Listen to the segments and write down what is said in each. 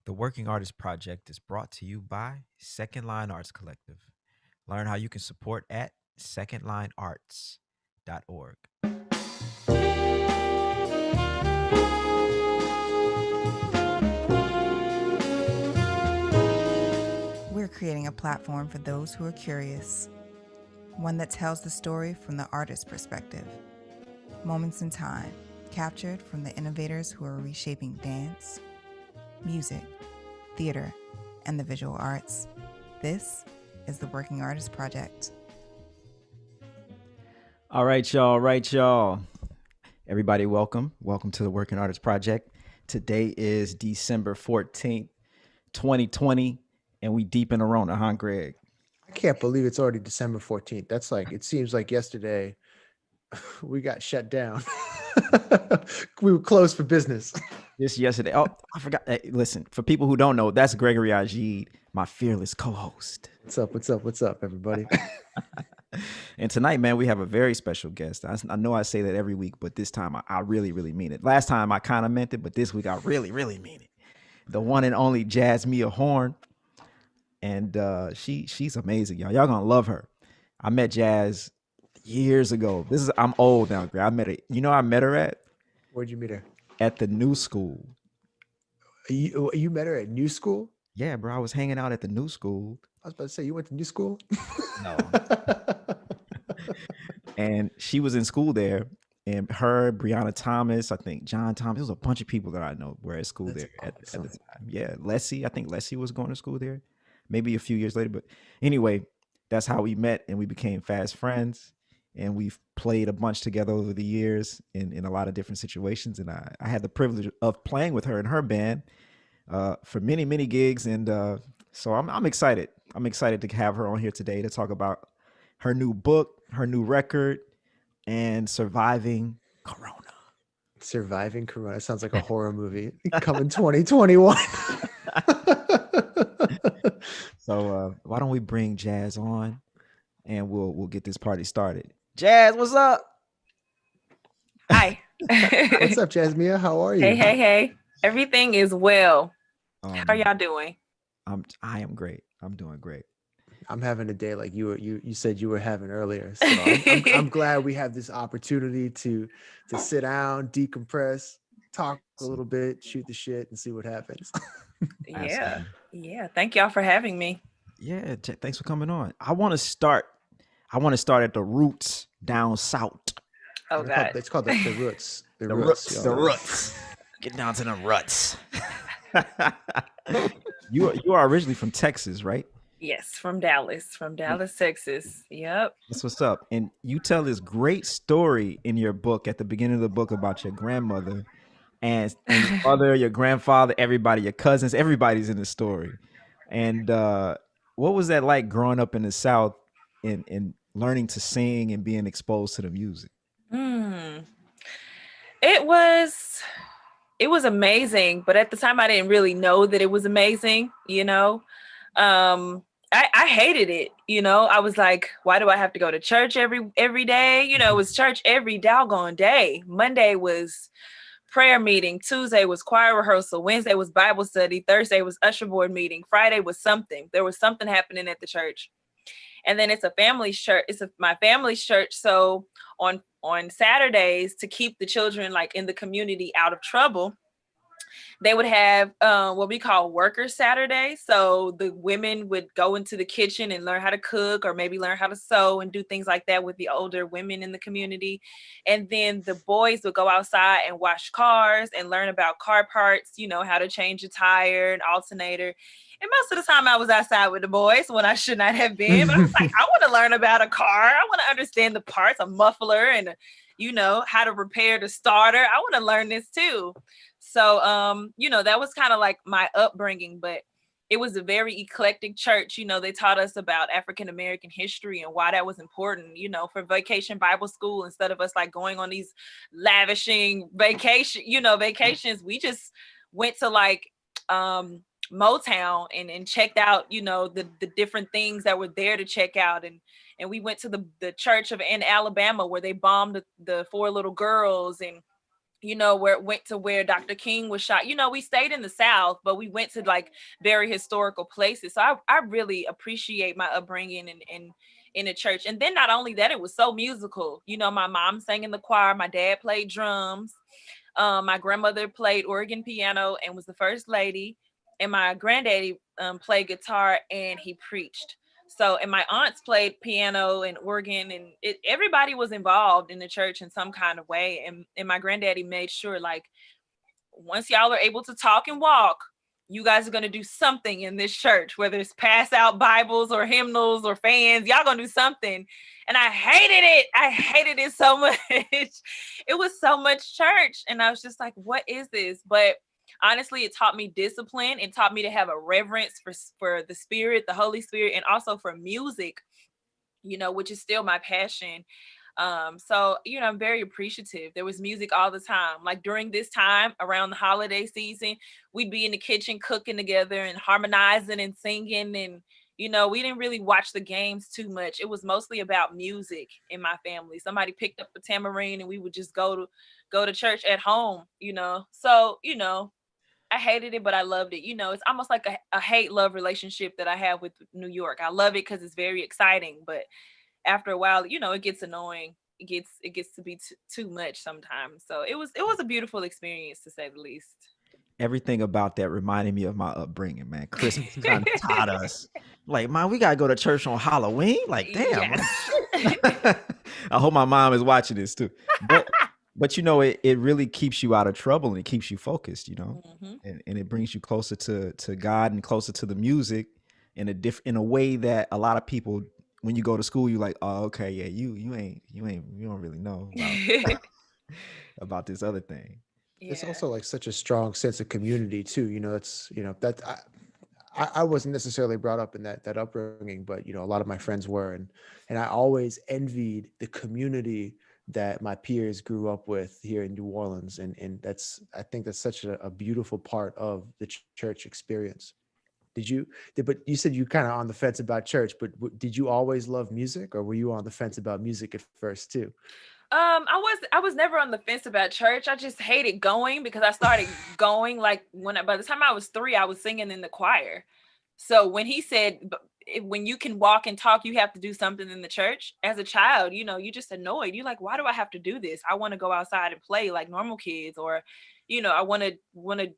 The Working Artist Project is brought to you by Second Line Arts Collective. Learn how you can support at secondlinearts.org. We're creating a platform for those who are curious, one that tells the story from the artist's perspective. Moments in time, captured from the innovators who are reshaping dance, music, theater, and the visual arts. This is the Working Artist Project. All right, y'all. Everybody, welcome. Welcome to the Working Artist Project. Today is December 14th, 2020, and we deep in the Rona, huh, Greg? I can't believe it's already December 14th. That's like, it seems like yesterday we got shut down. We were closed for business. Just yesterday. Oh, I forgot. Hey, listen, for people who don't know, that's Gregory Ajid, my fearless co-host. What's up, everybody? And tonight, man, we have a very special guest. I know I say that every week, but this time I really, really mean it. Last time I kind of meant it, but this week I really, really mean it. The one and only Jazzmeia Horn. And she's amazing, y'all. Y'all gonna love her. I met Jazz years ago. I'm old now, Greg. I met her. You know, I met her at? Where'd you meet her? At the New School. You met her at New School? Yeah, bro. I was hanging out at the New School. I was about to say, you went to New School? No. And she was in school there. And her, Brianna Thomas, I think John Thomas, there was a bunch of people that I know were at school there at the time. Yeah, Leslie, I think Leslie was going to school there. Maybe a few years later. But anyway, that's how we met and we became fast friends. And we've played a bunch together over the years in a lot of different situations. And I had the privilege of playing with her and her band for many, many gigs. And so I'm excited. I'm excited to have her on here today to talk about her new book, her new record, and surviving Corona. Surviving Corona sounds like a horror movie coming 2021. So why don't we bring Jazz on and we'll get this party started. Jazz, what's up? Hi. What's up, Jazzmeia? How are you? Hey. Everything is well. How are y'all doing? I am great. I'm doing great. I'm having a day like you said you were having earlier. So I'm glad we have this opportunity to sit down, decompress, talk a little bit, shoot the shit, and see what happens. Yeah. Thank y'all for having me. Yeah, thanks for coming on. I want to start at the roots down south. Oh God, it's called the roots. The roots. Get down to the ruts. You are originally from Texas, right? Yes, from Dallas, Texas. Yep. That's what's up. And you tell this great story in your book at the beginning of the book about your grandmother and your mother, your grandfather, everybody, your cousins, everybody's in the story. And what was that like growing up in the South and learning to sing and being exposed to the music? It was amazing, but at the time I didn't really know that it was amazing, you know. I hated it, you know. I was like, why do I have to go to church every day? You know, it was church every doggone day. Monday was prayer meeting, Tuesday was choir rehearsal, Wednesday was Bible study, Thursday was usher board meeting, Friday was something. There was something happening at the church. And then it's a family's church. My family's church. So on Saturdays, to keep the children like in the community out of trouble, they would have what we call worker Saturdays. So the women would go into the kitchen and learn how to cook or maybe learn how to sew and do things like that with the older women in the community. And then the boys would go outside and wash cars and learn about car parts, you know, how to change a tire, an alternator. And most of the time I was outside with the boys when I should not have been. But I was like, I want to learn about a car. I want to understand the parts, a muffler and, you know, how to repair the starter. I want to learn this too. So, you know, that was kind of like my upbringing, but it was a very eclectic church. You know, they taught us about African-American history and why that was important, you know, for vacation Bible school, instead of us like going on these lavishing vacations. We just went to like, Motown and checked out, you know, the different things that were there to check out. And we went to the church in Alabama where they bombed the 4 little girls. And where it went to where Dr. King was shot. We stayed in the South, but we went to like very historical places. So I really appreciate my upbringing in a church. And then not only that, it was so musical. My mom sang in the choir, my dad played drums, my grandmother played organ piano and was the first lady, and my granddaddy played guitar and he preached. So, and my aunts played piano and organ, and everybody was involved in the church in some kind of way. And my granddaddy made sure, like, once y'all are able to talk and walk, you guys are going to do something in this church, whether it's pass out Bibles or hymnals or fans. Y'all going to do something. And I hated it. I hated it so much. It was so much church. And I was just like, what is this? But honestly, it taught me discipline. It taught me to have a reverence for the Spirit, the Holy Spirit, and also for music, which is still my passion. So, I'm very appreciative. There was music all the time. Like during this time around the holiday season, we'd be in the kitchen cooking together and harmonizing and singing. And, we didn't really watch the games too much. It was mostly about music in my family. Somebody picked up a tambourine and we would just go to church at home, So, I hated it, but I loved it. It's almost like a hate-love relationship that I have with New York. I love it because it's very exciting, but after a while, it gets annoying. It gets to be too much sometimes. So it was a beautiful experience, to say the least. Everything about that reminded me of my upbringing, man. Christmas kind of taught us, like, man, we gotta go to church on Halloween. Like, damn. Yes. I hope my mom is watching this too. But it really keeps you out of trouble and it keeps you focused, Hmm. and it brings you closer to God and closer to the music in a way that a lot of people, when you go to school, you're like, oh, okay, yeah, you don't really know about this other thing. It's Yeah. also like such a strong sense of community too. It's that I wasn't necessarily brought up in that upbringing, but a lot of my friends were, and I always envied the community that my peers grew up with here in New Orleans, and I think that's such a beautiful part of the church experience. But you said you kind of on the fence about church, but did you always love music, or were you on the fence about music at first too? I was never on the fence about church. I just hated going because I started going like by the time I was 3, I was singing in the choir. So when he said, when you can walk and talk, you have to do something in the church. As a child, you just annoyed. You're like, why do I have to do this? I want to go outside and play like normal kids, or, I want to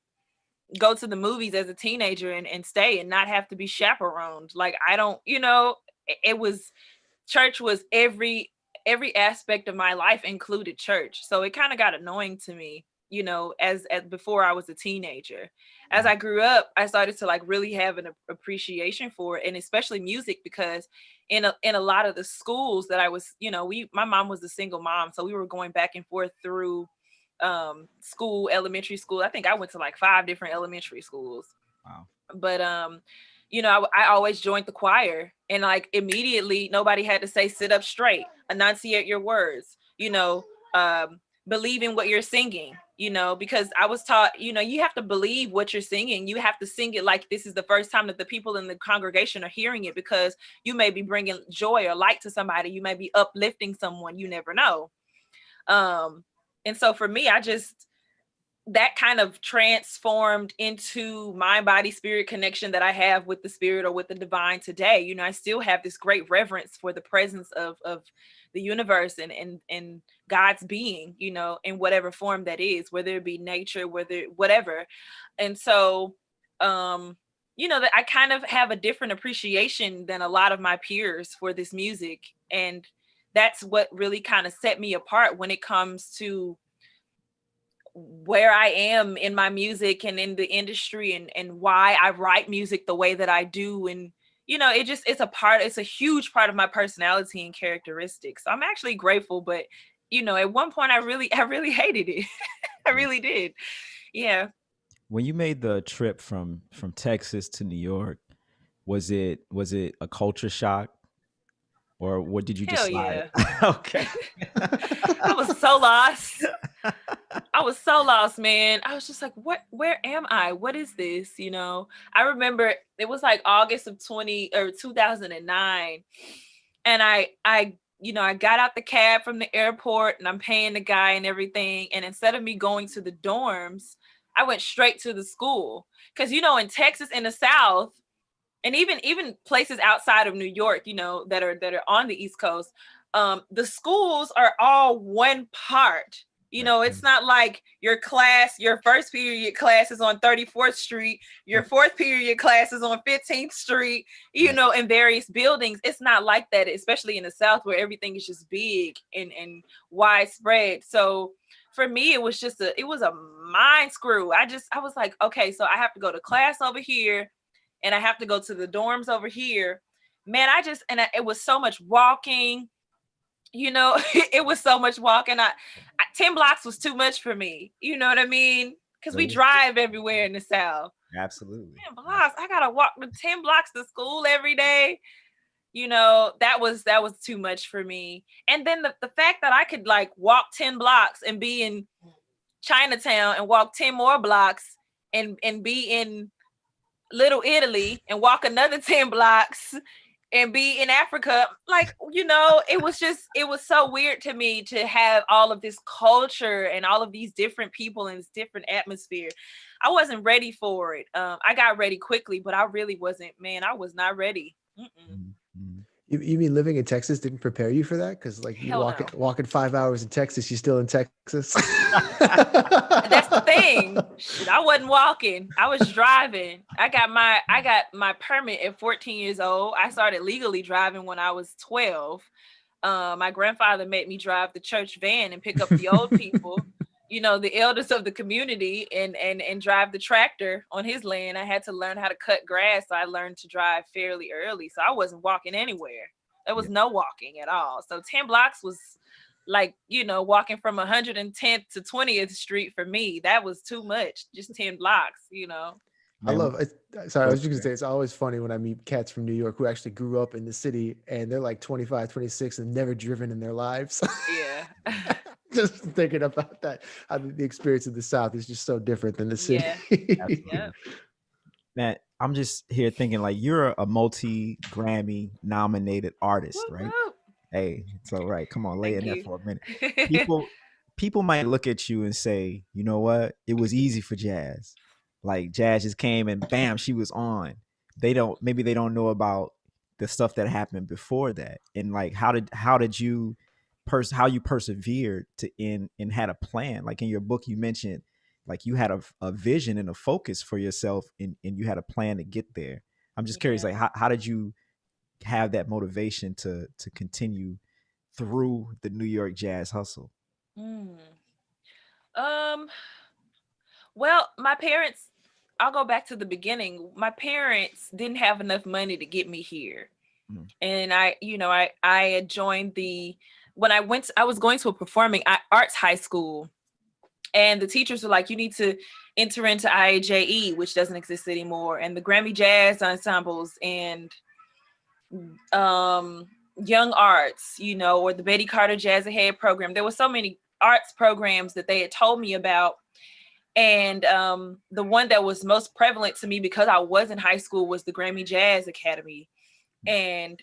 go to the movies as a teenager and stay and not have to be chaperoned. Like I don't, it was church was every aspect of my life included church. So it kind of got annoying to me, as before I was a teenager. As I grew up, I started to like really have an appreciation for it, and especially music, because in a lot of the schools that I was, my mom was a single mom, so we were going back and forth through school, elementary school. I think I went to like 5 different elementary schools. Wow. But I always joined the choir, and like immediately nobody had to say sit up straight, enunciate your words, believe in what you're singing, because I was taught, you have to believe what you're singing. You have to sing it like this is the first time that the people in the congregation are hearing it, because you may be bringing joy or light to somebody. You may be uplifting someone. You never know. And so for me, that kind of transformed into mind, body, spirit connection that I have with the spirit or with the divine today. I still have this great reverence for the presence of the universe and God's being, in whatever form that is, whether it be nature, whatever. And so, that I kind of have a different appreciation than a lot of my peers for this music. And that's what really kind of set me apart when it comes to where I am in my music and in the industry, and why I write music the way that I do. And, it's a huge part of my personality and characteristics. So I'm actually grateful, but, at one point I really hated it. I really did. Yeah. When you made the trip from Texas to New York, was it a culture shock, or what did you Hell decide? yeah. Okay. I was so lost. I was so lost, man. I was just like, where am I? What is this? I remember it was like August of 2009. And I I got out the cab from the airport and I'm paying the guy and everything. And instead of me going to the dorms, I went straight to the school. Because, in Texas, in the South, and even places outside of New York, that are on the East Coast, the schools are all one part. It's not like your first period class is on 34th Street, your fourth period class is on 15th Street, in various buildings. It's not like that, especially in the South where everything is just big and widespread. So for me, it was a mind screw. I was like, okay, so I have to go to class over here and I have to go to the dorms over here. Man, it was so much walking. It was so much walking. 10 blocks was too much for me. You know what I mean? Because we drive everywhere in the South. Absolutely. 10 blocks. I gotta walk the 10 blocks to school every day. That was too much for me. And then the fact that I could like walk 10 blocks and be in Chinatown and walk 10 more blocks and be in Little Italy and walk another 10 blocks and be in Africa. Like, it was so weird to me to have all of this culture and all of these different people and this different atmosphere. I wasn't ready for it. I got ready quickly, but I really wasn't, man. I was not ready. Mm-hmm. You mean living in Texas didn't prepare you for that? Because like you walking 5 hours in Texas, you're still in Texas. That's the thing. I wasn't walking. I was driving. I got my permit at 14 years old. I started legally driving when I was 12. My grandfather made me drive the church van and pick up the old people, the elders of the community, and drive the tractor on his land. I had to learn how to cut grass. So I learned to drive fairly early. So I wasn't walking anywhere. There was no walking at all. So 10 blocks was like, walking from 110th to 20th Street for me. That was too much. Just 10 blocks, I love it. Sorry, I was just gonna say, it's always funny when I meet cats from New York who actually grew up in the city and they're like 25, 26 and never driven in their lives. Yeah. Just thinking about that, how the experience of the South is just so different than the city. Yeah. Man, I'm just here thinking like you're a multi-Grammy nominated artist, right? Hey, so right, come on, lay in there for a minute. People might look at you and say, you know what? It was easy for Jazz. Like Jazz just came and bam, she was on. Maybe they don't know about the stuff that happened before that. And like how did you how you persevered and had a plan? Like in your book you mentioned like you had a vision and a focus for yourself and you had a plan to get there. I'm just curious, like how did you have that motivation to continue through the New York jazz hustle? Well, my parents, I'll go back to the beginning. My parents didn't have enough money to get me here. And I had joined I was going to a performing arts high school, and the teachers were like, you need to enter into IAJE, which doesn't exist anymore, and the Grammy Jazz ensembles and young arts, or the Betty Carter Jazz Ahead program. There were so many arts programs that they had told me about. And the one that was most prevalent to me because I was in high school was the Grammy Jazz Academy. And,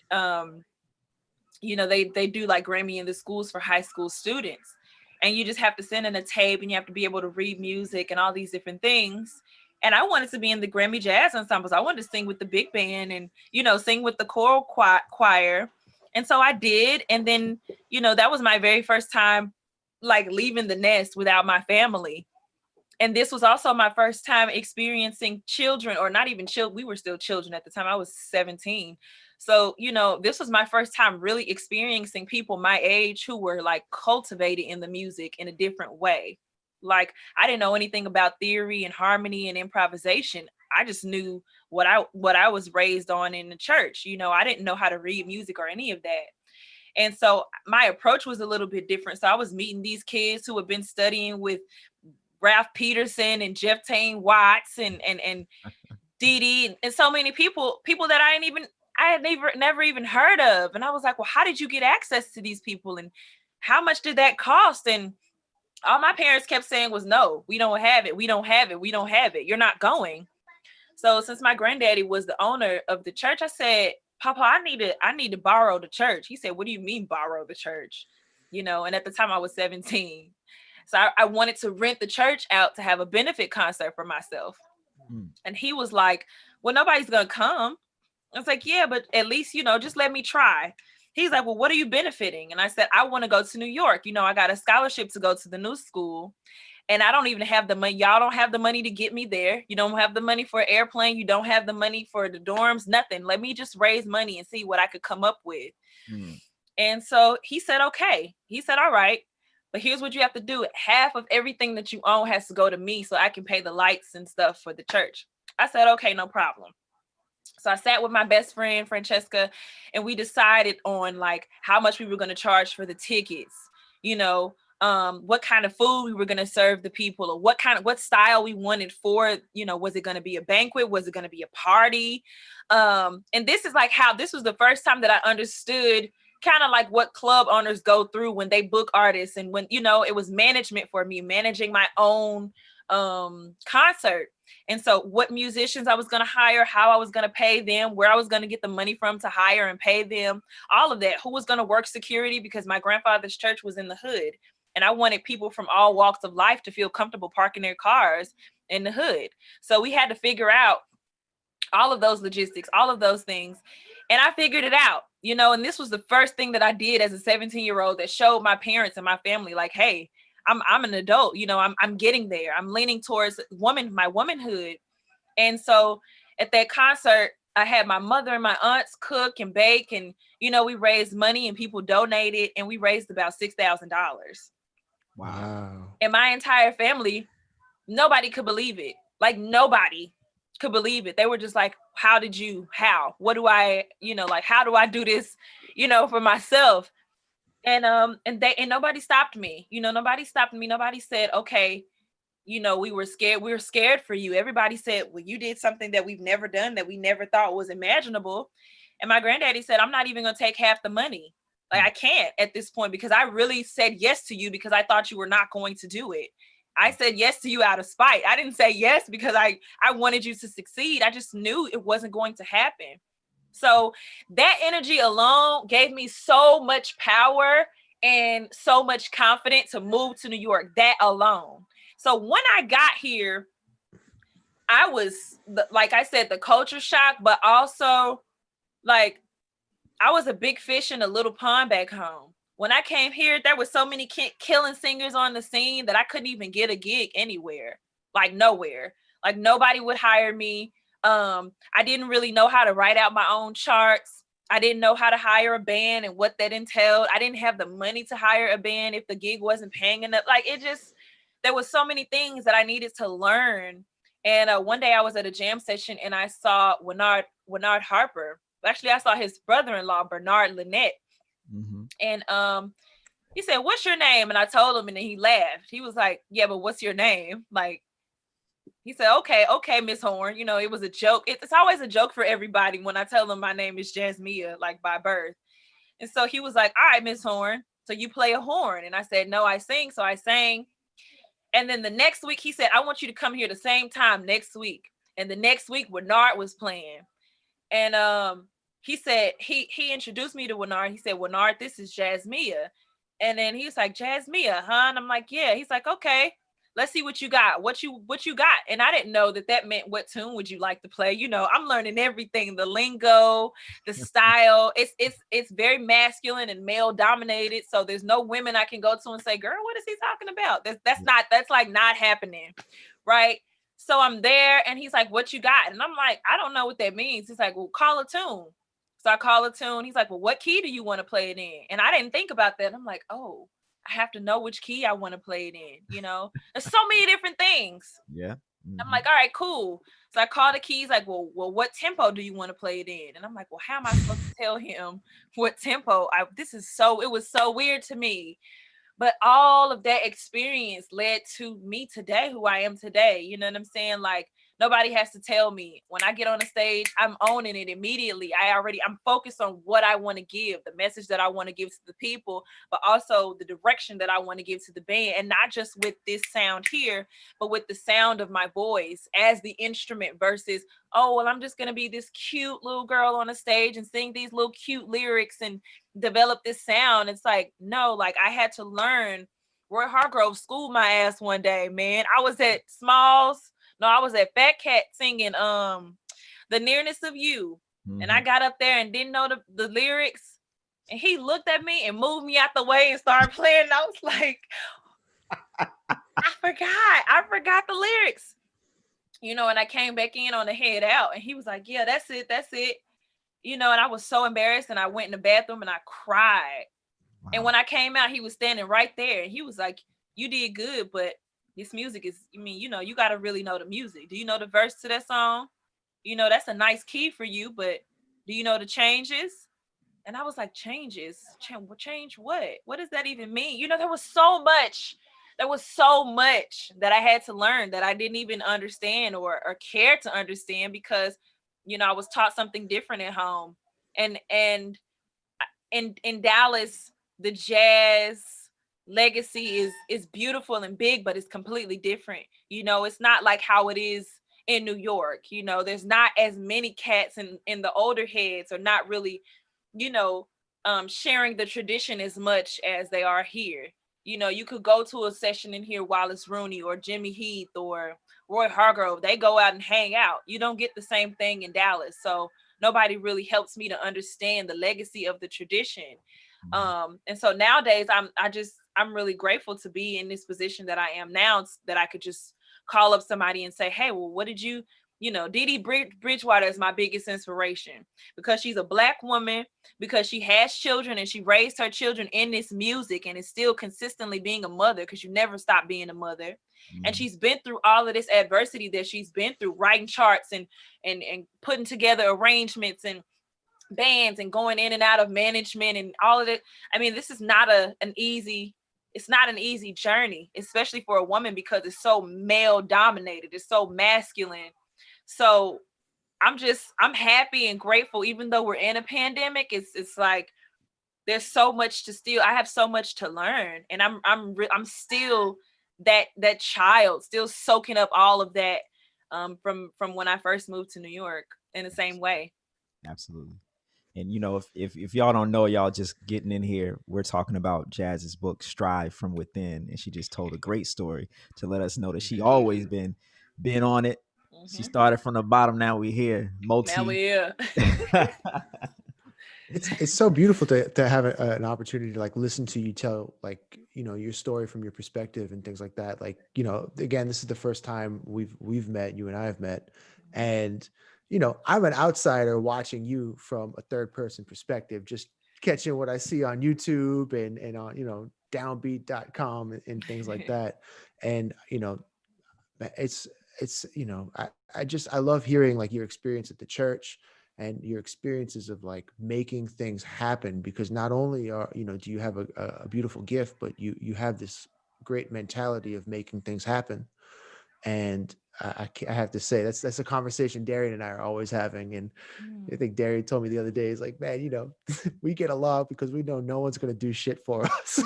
they do like Grammy in the schools for high school students. And you just have to send in a tape and you have to be able to read music and all these different things. And I wanted to be in the Grammy Jazz ensembles. I wanted to sing with the big band and, sing with the choral choir. And so I did. And then, that was my very first time like leaving the nest without my family. And this was also my first time experiencing children, or not even children. We were still children at the time. I was 17. So, this was my first time really experiencing people my age who were like cultivated in the music in a different way. Like I didn't know anything about theory and harmony and improvisation. I just knew what I was raised on in the church. I didn't know how to read music or any of that. And so my approach was a little bit different. So I was meeting these kids who had been studying with Ralph Peterson and Jeff Tain Watts and Dee Dee and so many people that I had never even heard of. And I was like, well, how did you get access to these people? And how much did that cost? And all my parents kept saying was, no, we don't have it. We don't have it. We don't have it. You're not going. So since my granddaddy was the owner of the church, I said, Papa, I need to borrow the church. He said, what do you mean borrow the church? You know, and at the time I was 17. So I wanted to rent the church out to have a benefit concert for myself. Mm. And he was like, well, nobody's going to come. I was like, yeah, but at least, you know, just let me try. He's like, well, what are you benefiting? And I said, I want to go to New York. You know, I got a scholarship to go to the new school. And I don't even have the money. Y'all don't have the money to get me there. You don't have the money for an airplane. You don't have the money for the dorms, nothing. Let me just raise money and see what I could come up with. Mm. And so he said, okay. He said, all right, but here's what you have to do. Half of everything that you own has to go to me so I can pay the lights and stuff for the church. I said, okay, no problem. So I sat with my best friend, Francesca, and we decided on like how much we were going to charge for the tickets, you know, what kind of food we were going to serve the people, or what style we wanted for, you know, was it going to be a banquet? Was it going to be a party? And this is like how this was the first time that I understood kind of like what club owners go through when they book artists. And when, you know, it was management for me, managing my own concert. And so what musicians I was going to hire, how I was going to pay them, where I was going to get the money from to hire and pay them, all of that, who was going to work security, because my grandfather's church was in the hood. And I wanted people from all walks of life to feel comfortable parking their cars in the hood. So we had to figure out all of those logistics, all of those things. And I figured it out, you know, and this was the first thing that I did as a 17-year-old that showed my parents and my family, like, hey, I'm an adult, you know, I'm getting there. I'm leaning towards my womanhood. And so at that concert, I had my mother and my aunts cook and bake, and, you know, we raised money and people donated, and we raised about $6,000. Wow. And my entire family, nobody could believe it. Like nobody could believe it. They were just like, what do I, you know, like, how do I do this, you know, for myself? And nobody stopped me. You know, nobody stopped me. Nobody said, okay, you know, we were scared. We were scared for you. Everybody said, well, you did something that we've never done, that we never thought was imaginable. And my granddaddy said, I'm not even going to take half the money. Like, I can't at this point, because I really said yes to you because I thought you were not going to do it. I said yes to you out of spite. I didn't say yes because I wanted you to succeed. I just knew it wasn't going to happen. So that energy alone gave me so much power and so much confidence to move to New York, that alone. So when I got here, I was, like I said, the culture shock, but also like I was a big fish in a little pond back home. When I came here, there were so many killing singers on the scene that I couldn't even get a gig anywhere, like nowhere. Like nobody would hire me. I didn't really know how to write out my own charts. I didn't know how to hire a band and what that entailed. I didn't have the money to hire a band if the gig wasn't paying enough. Like there was so many things that I needed to learn. And one day I was at a jam session and I saw Bernard Harper. Actually, I saw his brother-in-law, Bernard Lynette. Mm-hmm. And he said, what's your name? And I told him, and then he laughed. He was like, yeah, but what's your name? Like, he said, okay, Miss Horn. You know, it was a joke. It's always a joke for everybody when I tell them my name is Jazzmeia, like by birth. And so he was like, all right, Miss Horn, so you play a horn? And I said, no, I sing. So I sang. And then the next week he said, I want you to come here the same time next week. And the next week, Bernard was playing. And he said, he introduced me to Bernard. He said, Bernard, this is Jazzmeia. And then he's like, Jazzmeia, huh? And I'm like, yeah. He's like, okay, let's see what you got. What you got? And I didn't know that meant what tune would you like to play? You know, I'm learning everything, the lingo, the style. It's very masculine and male dominated. So there's no women I can go to and say, girl, what is he talking about? That's like not happening. Right. So I'm there and he's like, what you got? And I'm like, I don't know what that means. He's like, well, call a tune. So I call a tune. He's like, well, what key do you want to play it in? And I didn't think about that. I'm like, oh, I have to know which key I want to play it in. You know, there's so many different things. Yeah. Mm-hmm. I'm like, all right, cool. So I call the keys like, well, what tempo do you want to play it in? And I'm like, well, how am I supposed to tell him what tempo? It was so weird to me. But all of that experience led to me today, who I am today. You know what I'm saying? Like Nobody has to tell me. When I get on the stage, I'm owning it immediately. I'm focused on what I want to give, the message that I want to give to the people, but also the direction that I want to give to the band. And not just with this sound here, but with the sound of my voice as the instrument versus, oh, well, I'm just going to be this cute little girl on a stage and sing these little cute lyrics and develop this sound. It's like, no, like I had to learn. Roy Hargrove schooled my ass one day, man. I was at Smalls. No, I was at Fat Cat singing The Nearness of You. Mm-hmm. And I got up there and didn't know the lyrics. And he looked at me and moved me out the way and started playing. And I was like, I forgot the lyrics. You know, and I came back in on the head out and he was like, yeah, that's it. You know, and I was so embarrassed and I went in the bathroom and I cried. Wow. And when I came out, he was standing right there and he was like, you did good, but this music is, I mean, you know, you got to really know the music. Do you know the verse to that song? You know, that's a nice key for you, but do you know the changes? And I was like, changes? Change what? What does that even mean? You know, there was so much that I had to learn that I didn't even understand or care to understand because, you know, I was taught something different at home. And in Dallas, the jazz legacy is beautiful and big, but it's completely different. You know, it's not like how it is in New York. You know, there's not as many cats in the older heads are not really, you know, sharing the tradition as much as they are here. You know, you could go to a session and hear Wallace Rooney or Jimmy Heath or Roy Hargrove. They go out and hang out. You don't get the same thing in Dallas. So nobody really helps me to understand the legacy of the tradition. And so nowadays I'm really grateful to be in this position that I am now, that I could just call up somebody and say, hey, well, what did you know, Dee Dee Bridgewater is my biggest inspiration because she's a Black woman, because she has children and she raised her children in this music and is still consistently being a mother because you never stop being a mother. Mm-hmm. And she's been through all of this adversity that she's been through, writing charts and putting together arrangements and bands and going in and out of management and all of it. I mean, this is not an easy journey, especially for a woman because it's so male dominated. It's so masculine. So I'm happy and grateful, even though we're in a pandemic. It's like there's so much to still. I have so much to learn, and I'm still that child, still soaking up all of that from when I first moved to New York in the same way. Absolutely. And you know, if y'all don't know, y'all just getting in here, we're talking about Jazz's book Strive from Within, and she just told a great story to let us know that she always been on it. Mm-hmm. She started from the bottom. Now we're here. Now we're here. It's so beautiful to have an opportunity to like listen to you tell, like, you know, your story from your perspective and things like that. Like, you know, again, this is the first time we've met, you and I have met, and you know, I'm an outsider watching you from a third person perspective, just catching what I see on YouTube and on, you know, downbeat.com and things like that. And, you know, it's, you know, I love hearing like your experience at the church and your experiences of like making things happen, because not only are, you know, do you have a beautiful gift, but you have this great mentality of making things happen. And I have to say that's a conversation Darian and I are always having. And I think Darian told me the other day, he's like, man, you know, we get along because we know no one's going to do shit for us.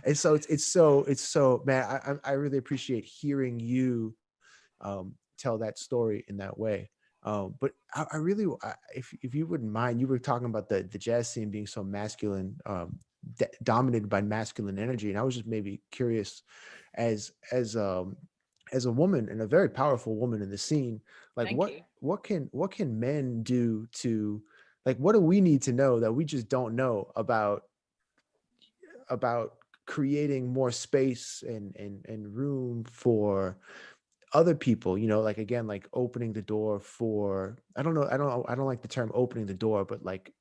And so it's so, man, I really appreciate hearing you tell that story in that way. But I really, if you wouldn't mind, you were talking about the jazz scene being so masculine, dominated by masculine energy. And I was just maybe curious as a woman and a very powerful woman in the scene, like what can men do to, like, what do we need to know that we just don't know about creating more space and room for other people, you know, like, again, like opening the door for, I don't like the term opening the door, but like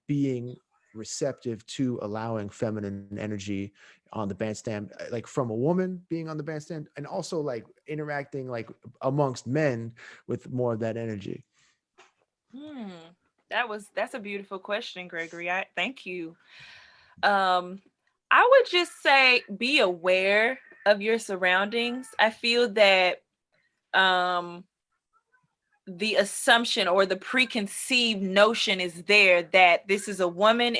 being receptive to allowing feminine energy on the bandstand, like from a woman being on the bandstand, and also like interacting like amongst men with more of that energy. That's a beautiful question, Gregory. I thank you. I would just say be aware of your surroundings. I feel that um the assumption or the preconceived notion is there that this is a woman,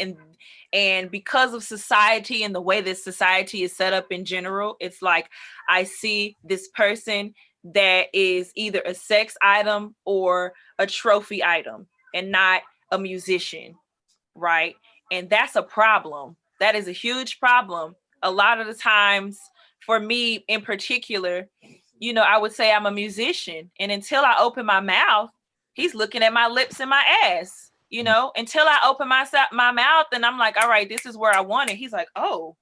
and because of society and the way this society is set up in general, it's like I see this person that is either a sex item or a trophy item and not a musician, right? And that's a problem. That is a huge problem. A lot of the times, for me in particular, I would say I'm a musician. And until I open my mouth, he's looking at my lips and my ass, until I open my mouth and I'm like, all right, this is where I want it. He's like, oh,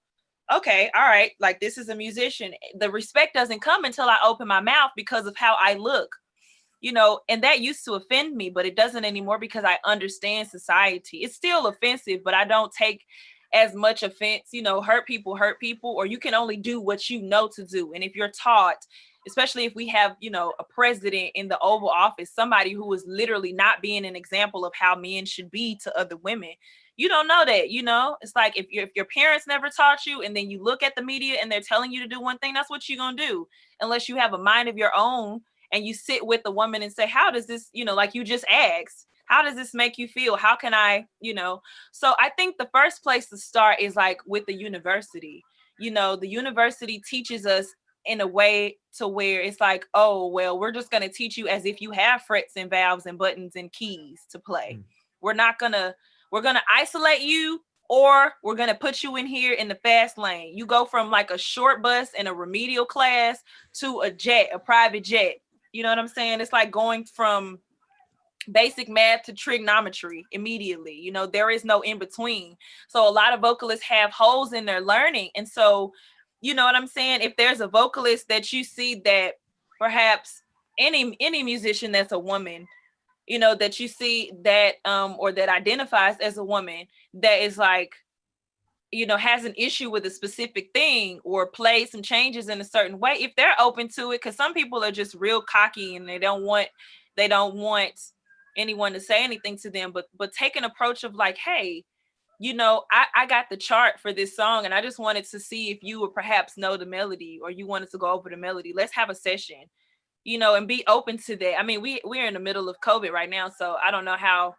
okay, all right. Like, this is a musician. The respect doesn't come until I open my mouth because of how I look, and that used to offend me, but it doesn't anymore because I understand society. It's still offensive, but I don't take as much offense. Hurt people, or you can only do what you know to do. And if you're taught, especially if we have, a president in the Oval Office, somebody who is literally not being an example of how men should be to other women, you don't know that. It's like if your parents never taught you, and then you look at the media and they're telling you to do one thing, that's what you're gonna do, unless you have a mind of your own and you sit with a woman and say, how does this, like you just asked, how does this make you feel? How can I, so I think the first place to start is like with the university. The university teaches us in a way to where it's like, oh, well, we're just going to teach you as if you have frets and valves and buttons and keys to play. We're going to isolate you, or we're going to put you in here in the fast lane. You go from like a short bus in a remedial class to a private jet. You know what I'm saying? It's like going from basic math to trigonometry immediately. There is no in between. So a lot of vocalists have holes in their learning. And so, you know what I'm saying? If there's a vocalist that you see that perhaps any musician that's a woman, that you see that or that identifies as a woman that is like, has an issue with a specific thing or plays some changes in a certain way, if they're open to it, because some people are just real cocky and they don't want anyone to say anything to them, but take an approach of like, hey, I got the chart for this song and I just wanted to see if you would perhaps know the melody or you wanted to go over the melody. Let's have a session, and be open to that. I mean, we're in the middle of COVID right now, so I don't know how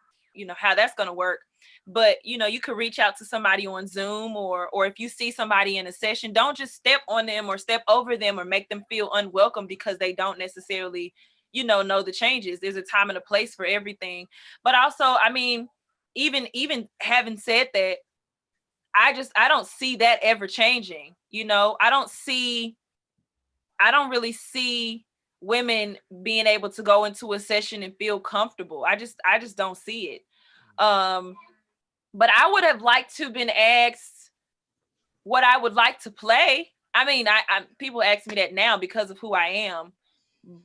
that's going to work. But, you could reach out to somebody on Zoom or if you see somebody in a session, don't just step on them or step over them or make them feel unwelcome because they don't necessarily, know the changes. There's a time and a place for everything. But also, I mean, even having said that, I don't see that ever changing. I don't really see women being able to go into a session and feel comfortable. I just don't see it. But I would have liked to been asked what I would like to play. I mean, I people ask me that now because of who I am.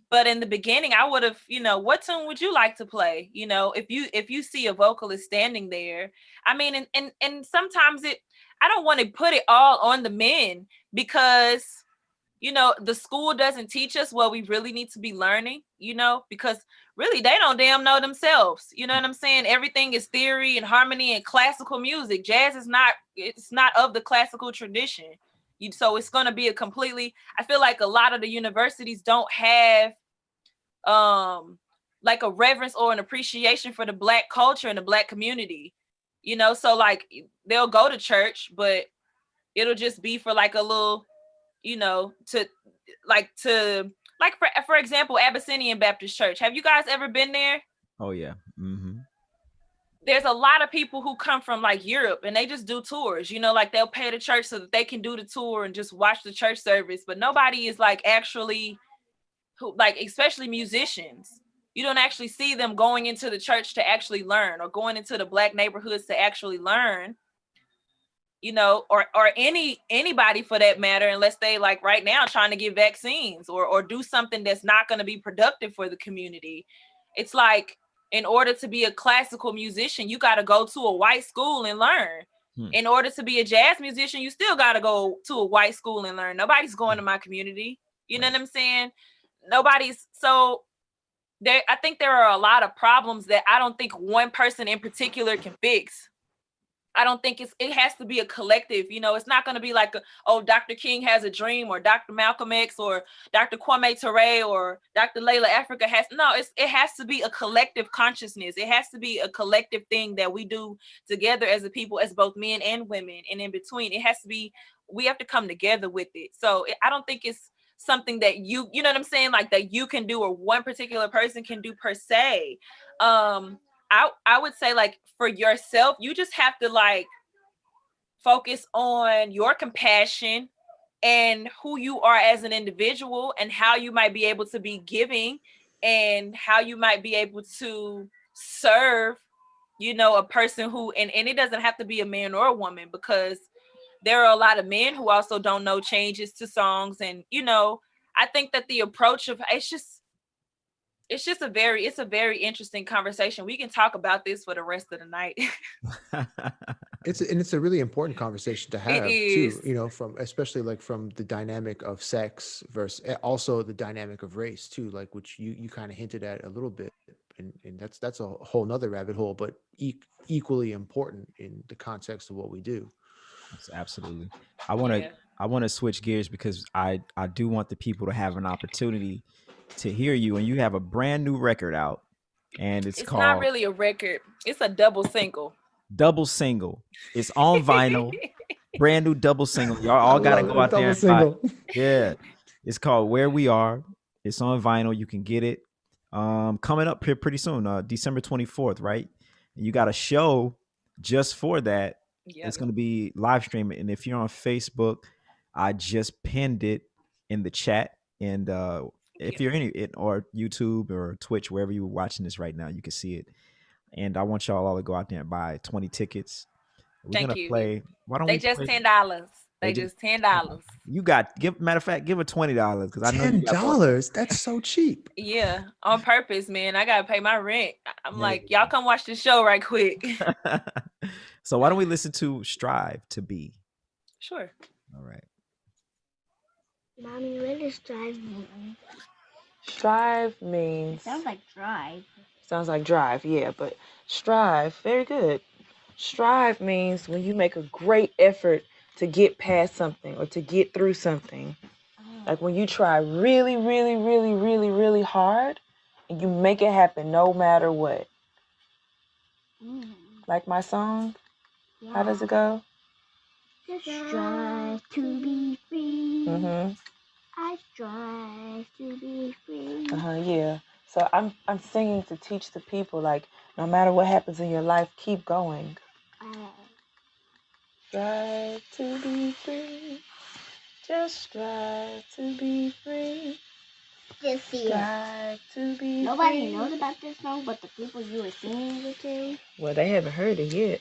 But in the beginning, I would have, what tune would you like to play? If you see a vocalist standing there, I mean, and sometimes I don't want to put it all on the men because the school doesn't teach us what we really need to be learning, because really they don't damn know themselves. You know what I'm saying? Everything is theory and harmony and classical music. Jazz is it's not of the classical tradition. So it's going to be I feel like a lot of the universities don't have like a reverence or an appreciation for the Black culture and the Black community, so like they'll go to church, but it'll just be for like a little, for example, Abyssinian Baptist Church. Have you guys ever been there? Oh yeah. Mm-hmm. There's a lot of people who come from like Europe and they just do tours, like they'll pay the church so that they can do the tour and just watch the church service. But nobody is like actually especially musicians. You don't actually see them going into the church to actually learn or going into the Black neighborhoods to actually learn. Or anybody for that matter, unless they like right now trying to get vaccines or do something that's not going to be productive for the community. It's like, in order to be a classical musician, you got to go to a white school and learn. In order to be a jazz musician, you still got to go to a white school and learn. Nobody's going to my community. You know what I'm saying? So there, I think there are a lot of problems that I don't think one person in particular can fix. I don't think it has to be a collective. It's not going to be like, oh, Dr. King has a dream, or Dr. Malcolm X, or Dr. Kwame Ture, or Dr. Layla Africa has. No, it has to be a collective consciousness. It has to be a collective thing that we do together as a people, as both men and women, and in between. It has to be, we have to come together with it. So I don't think it's something that you know what I'm saying, like that you can do, or one particular person can do per se. I would say, like, for yourself, you just have to like focus on your compassion and who you are as an individual, and how you might be able to be giving, and how you might be able to serve, a person who, and it doesn't have to be a man or a woman, because there are a lot of men who also don't know changes to songs. And I think that the approach of it's a very interesting conversation. We can talk about this for the rest of the night. It's a really important conversation to have is. too, from especially like from the dynamic of sex versus also the dynamic of race too, like which you kind of hinted at a little bit, and that's a whole nother rabbit hole, but equally important in the context of what we do. Absolutely. I want to switch gears, because I do want the people to have an opportunity to hear you, and you have a brand new record out, and it's called, not really a record, it's a double single. It's on vinyl. Brand new double single. Y'all all gotta go out there and buy it. Yeah, it's called Where We Are. It's on vinyl. You can get it coming up here pretty soon, December 24th, right? And you got a show just for that. Yep. It's going to be live streaming, and if you're on Facebook, I just pinned it in the chat, and if you're or YouTube or Twitch, wherever you're watching this right now, you can see it. And I want y'all all to go out there and buy 20 tickets. We're going to play. Why don't they just $10. They just $10. You got, matter of fact, give her $20, because I know $10. That's so cheap. Yeah, on purpose, man. I gotta pay my rent. I'm like, y'all come watch the show right quick. So why don't we listen to Strive to Be? Sure. All right. Mommy, what does strive mean? Strive means... It sounds like drive. Sounds like drive, yeah, but strive, very good. Strive means when you make a great effort to get past something or to get through something. Like when you try really, really, really, really, really hard and you make it happen no matter what. Like my song? Yeah. How does it go? Strive to be free. Mm-hmm. I strive to be free. Yeah. So I'm singing to teach the people, like, no matter what happens in your life, keep going. Strive to be free. Just strive to be free. Just see strive to be Nobody free. knows about this song but the people you were singing it to. Well, they haven't heard it yet.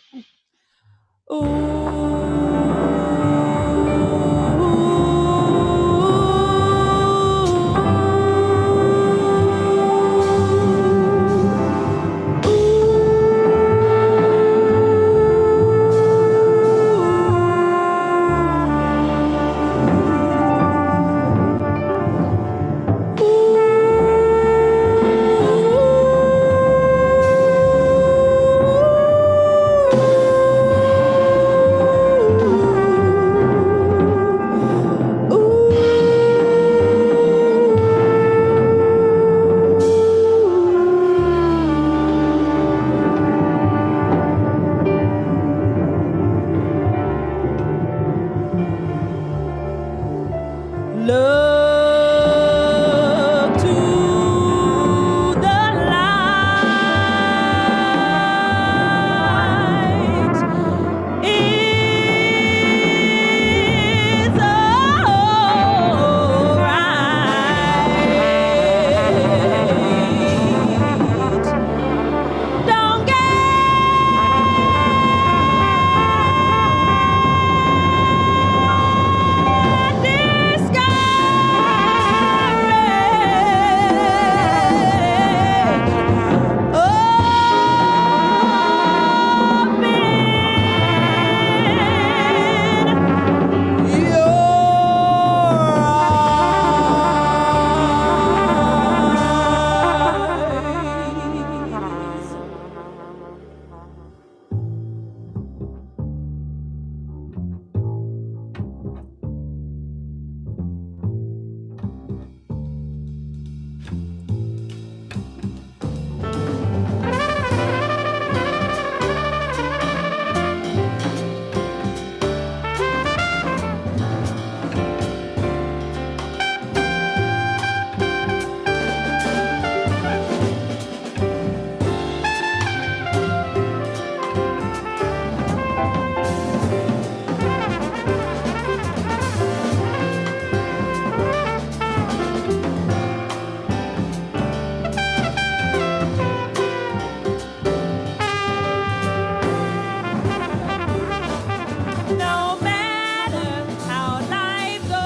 No matter how life goes,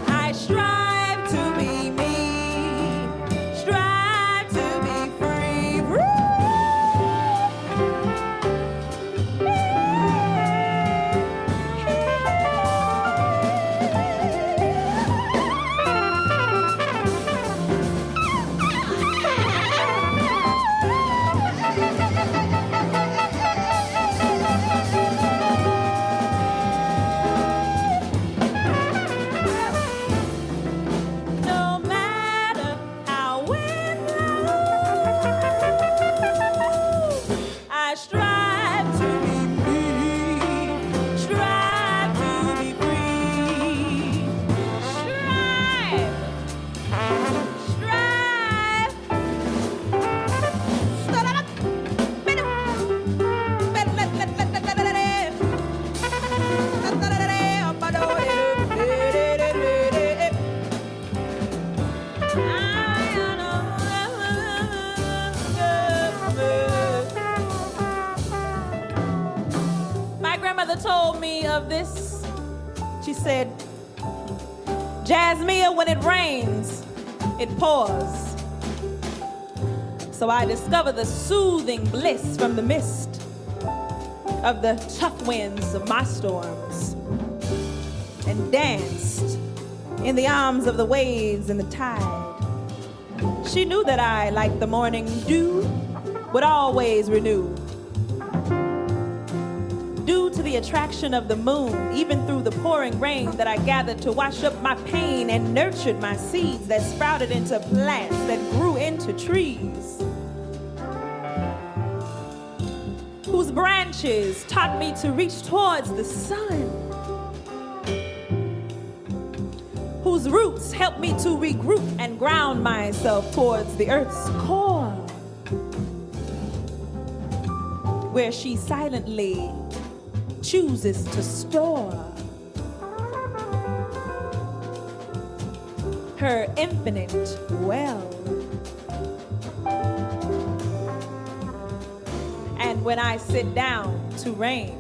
I strive to be me, strive to be free. No matter how wind blows, I strive to be me, strive to be free. Strive, strive. My grandmother told me of this. She said, Jazzmeia, when it rains, it pours. So I discovered the soothing bliss from the mist of the tough winds of my storms and danced in the arms of the waves and the tide. She knew that I, like the morning dew, would always renew. Due to the attraction of the moon, even through the pouring rain that I gathered to wash up my pain and nurtured my seeds that sprouted into plants that grew into trees, whose branches taught me to reach towards the sun, whose roots helped me to regroup and ground myself towards the earth's core, where she silently chooses to store her infinite well. And when I sit down to reign,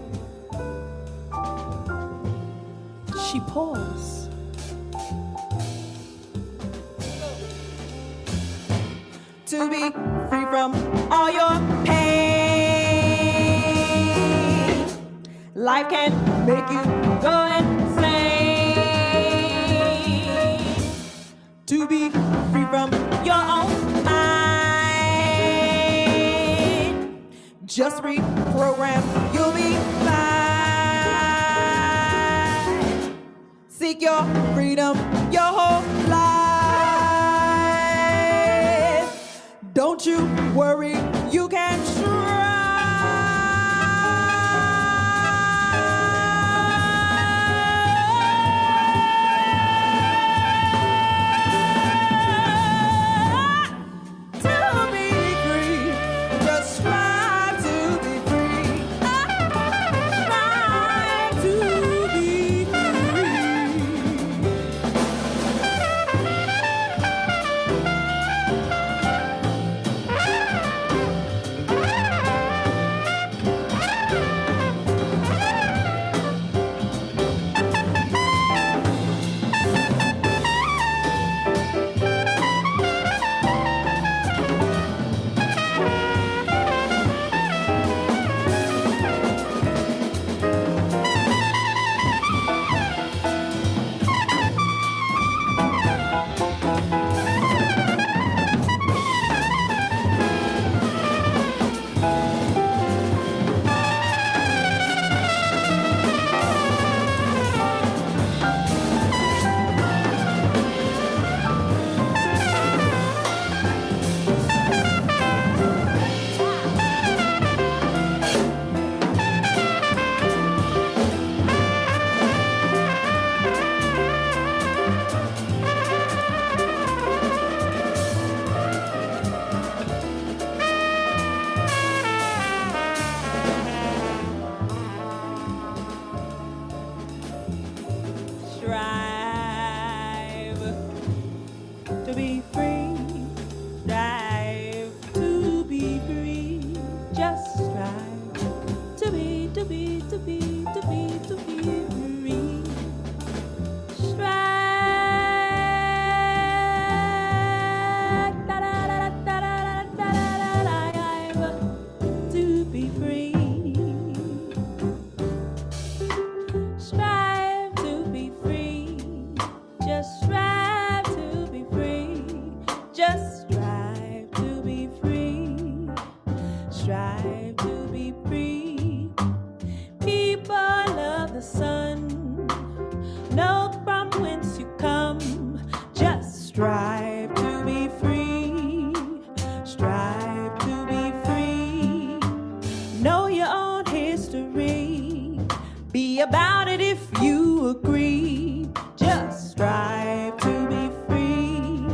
she pours. To be free from all your pain, life can make you go insane. To be free from your own mind, just reprogram, you'll be fine. Seek your freedom your whole life. Don't you worry, you can Just strive to be free. Strive to be free. Know your own history. Be about it if you agree. Just strive to be free.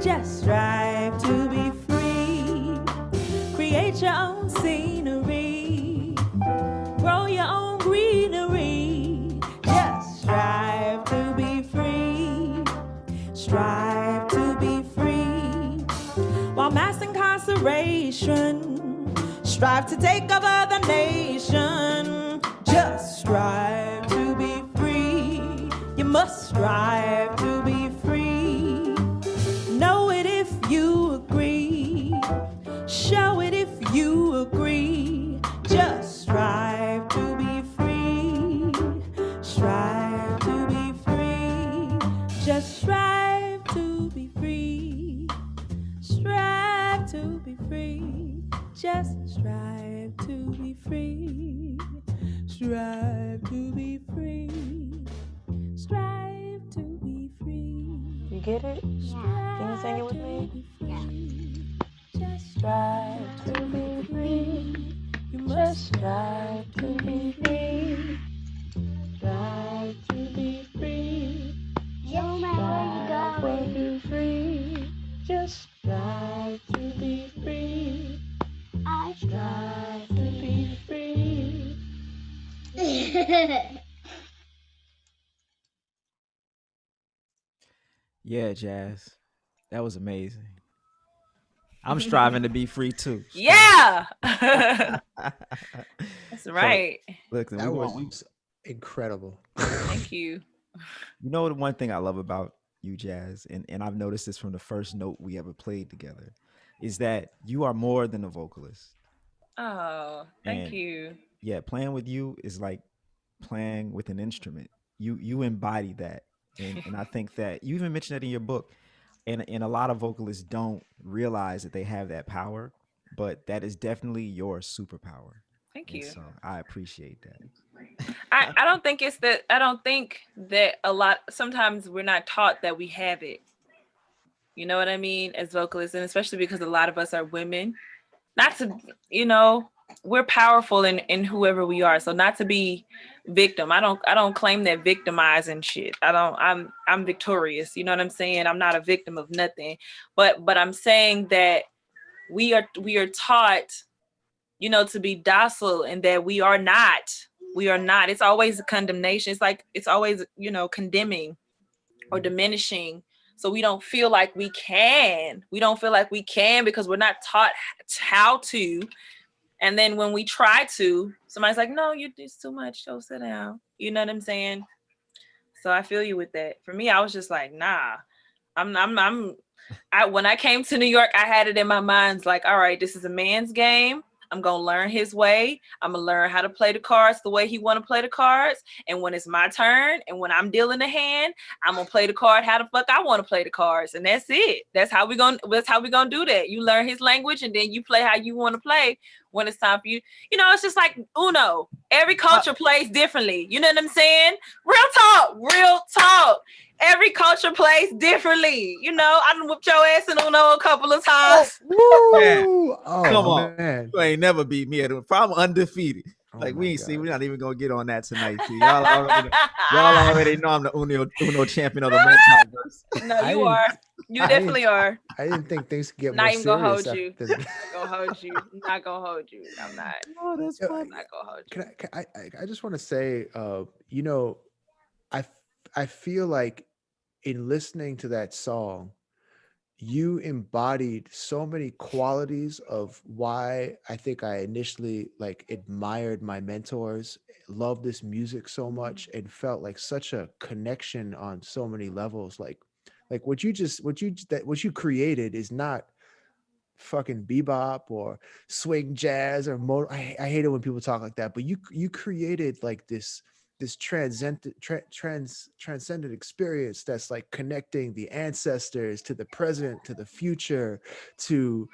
Just strive to be free. Create your own scenery. Grow your own greenery. Just strive to be free. Strive to be free. While mass incarceration, strive to take over the nation. Just strive to be free. You must strive to be free. Know it if you agree. Show it if you agree. Just strive to be free. Strive to be free. Just strive to be free. Strive to be free. Just strive to be free. Strive to be free. Strive to be free. You get it? Yeah. Can you sing it with me? Yeah. Just Strive to be free. you Just must strive to be free. Strive to be free. No matter Strive where to you be free. Just strive to be free. go, I Strive to be free. Yeah, Jazz. That was amazing. I'm striving to be free too. Yeah. That's So, right. look, That was incredible. Thank you. you know the one thing I love about you, Jazz, and I've noticed this from the first note we ever played together, is that you are more than a vocalist. Oh, thank And you. yeah, playing with you is like playing with an instrument. You embody that. And I think that you even mentioned that in your book. And a lot of vocalists don't realize that they have that power, but that is definitely your superpower. Thank And you. so I appreciate that. I don't think it's that I don't think that a lot sometimes we're not taught that we have it. You know what I mean? As vocalists, and especially because a lot of us are women. Not to, you know, we're powerful in whoever we are. So not to be victim. I don't claim that victimizing shit. I'm victorious. You know what I'm saying? I'm not a victim of nothing. But I'm saying that we are taught, you know, to be docile, and that we are not. We are not. It's always a condemnation. It's like it's always, you know, condemning or diminishing. So we don't feel like we can. We don't feel like we can because we're not taught how to. And then when we try to, somebody's like, "No, you do too much. Go sit down." You know what I'm saying? So I feel you with that. For me, I was just like, "Nah." When I came to New York, I had it in my mind like, all right, this is a man's game. I'm gonna learn his way. I'm gonna learn how to play the cards the way he want to play the cards. And when it's my turn, and when I'm dealing the hand, I'm gonna play the card how the fuck I want to play the cards, and that's it. That's how we gonna do that. You learn his language, and then you play how you want to play when it's time for you. You know, it's just like Uno. Every culture plays differently. You know what I'm saying? Real talk. Real talk. Every culture plays differently. You know, I done whooped your ass in Uno a couple of times. Man, Woo! Oh, come on. man. You ain't never beat me at it. I'm undefeated. Oh Like my we ain't see, God. we're not even gonna get on that tonight. T. Y'all already know I'm the Uno champion of the multiverse. No, I you didn't- are. You I definitely didn't- are. I didn't think things could get Not more even gonna hold serious you. after Not gonna hold you. Not gonna hold you. I'm not. Oh, that's Yo, fun. Not gonna hold you. I just want to say, you know, I f- I feel like in listening to that song, you embodied so many qualities of why I think I initially like admired my mentors, loved this music so much, and felt like such a connection on so many levels. Like what you created is not fucking bebop or swing jazz or I hate it when people talk like that, but you created like this transcendent experience that's like connecting the ancestors to the present to the future to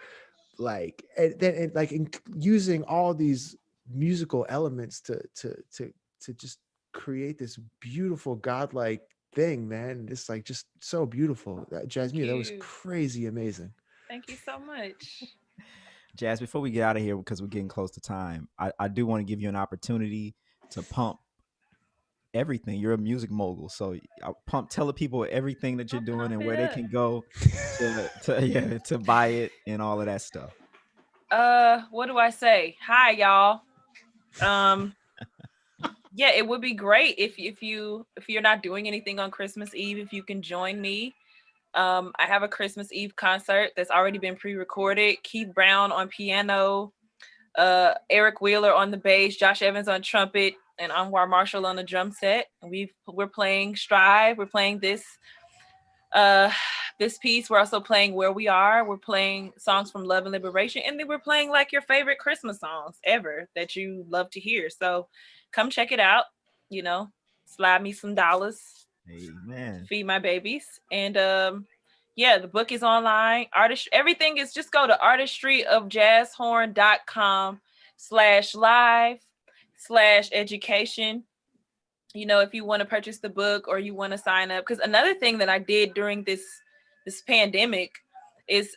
like and then like using all these musical elements to just create this beautiful godlike thing, man. It's like just so beautiful. Jazzmeia, that was you. crazy amazing. Thank you so much. Jazz, before we get out of here, because we're getting close to time, I do want to give you an opportunity to pump everything. You're a music mogul, so pump. Tell the people everything that you're I'll doing pump and it where they up. can go to yeah to buy it and all of that stuff. What do I say? Hi, y'all. Um, yeah, it would be great if you're not doing anything on Christmas Eve, if you can join me. I have a Christmas Eve concert that's already been pre-recorded. Keith Brown on piano, Eric Wheeler on the bass, Josh Evans on trumpet, and Anwar Marshall on the drum set. We're playing Strive. We're playing uh this piece. We're also playing Where We Are. We're playing songs from Love and Liberation, and then we're playing like your favorite Christmas songs ever that you love to hear. So come check it out. You know, slide me some dollars to Amen. feed my babies. And yeah, the book is online. Artist everything is just go to artistryofjazzhorn.com/live/education. You know, if you want to purchase the book or you want to sign up. Because another thing that I did during this pandemic is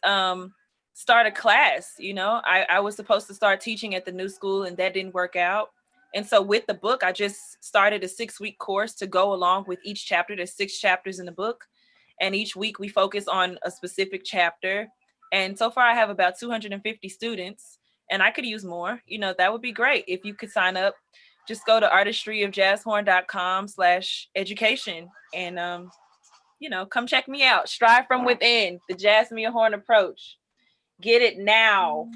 start a class. You know, I was supposed to start teaching at the new school and that didn't work out. And so with the book, I just started a 6-week course to go along with each chapter. There's 6 chapters in the book. And each week we focus on a specific chapter. And so far I have about 250 students and I could use more. You know, that would be great if you could sign up. Just go to artistryofjazzhorn.com/education and you know, come check me out. Strive from within, the Jazzmeia Horn approach. Get it now.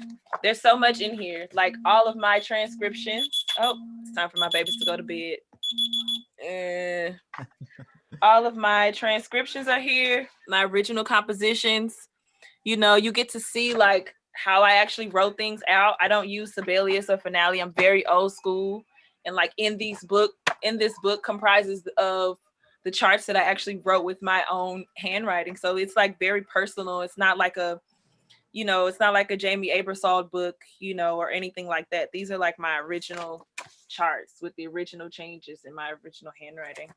There's so much in here. Like all of my transcriptions. Oh, it's time for my babies to go to bed. All of my transcriptions are here. My original compositions. You know, you get to see like how I actually wrote things out. I don't use Sibelius or Finale. I'm very old school. And like in this book comprises of the charts that I actually wrote with my own handwriting. So it's like very personal. It's not like a it's not like a Jamie Aebersold book, or anything like that. These are like my original charts with the original changes in my original handwriting.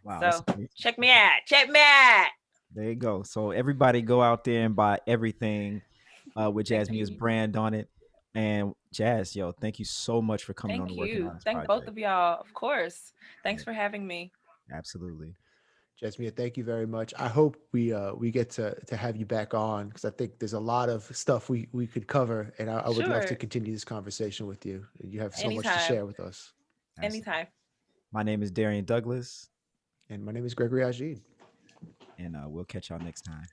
Wow, So that's amazing. check me out. Check me out. There you go. So everybody go out there and buy everything with Jazzmeia's brand on it. And Jazz, yo, thank you so much for coming on Thank and working you. on this Thank both project. of y'all. Of course. Thanks Yeah, for having me. absolutely. Jazzmeia, thank you very much. I hope we get to have you back on because I think there's a lot of stuff we could cover, and I would love to Sure. continue this conversation with you. You have so much to Anytime. share with us. Absolutely. Anytime. My name is Darian Douglas, And my name is Gregory Ajid. and we'll catch y'all next time.